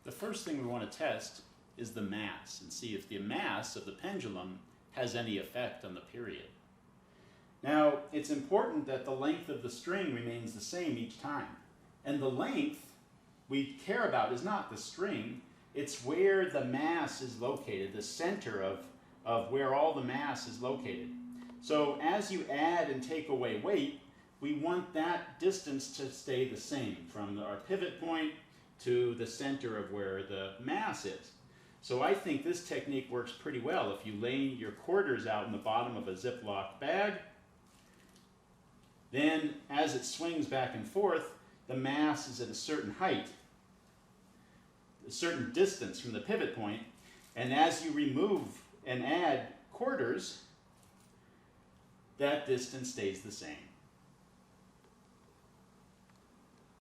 The first thing we want to test is the mass and see if the mass of the pendulum has any effect on the period. Now, it's important that the length of the string remains the same each time. And the length we care about is not the string, it's where the mass is located, the center of where all the mass is located. So as you add and take away weight, we want that distance to stay the same from our pivot point to the center of where the mass is. So I think this technique works pretty well. If you lay your quarters out in the bottom of a Ziploc bag, then as it swings back and forth, the mass is at a certain height, a certain distance from the pivot point, and as you remove and add quarters, that distance stays the same.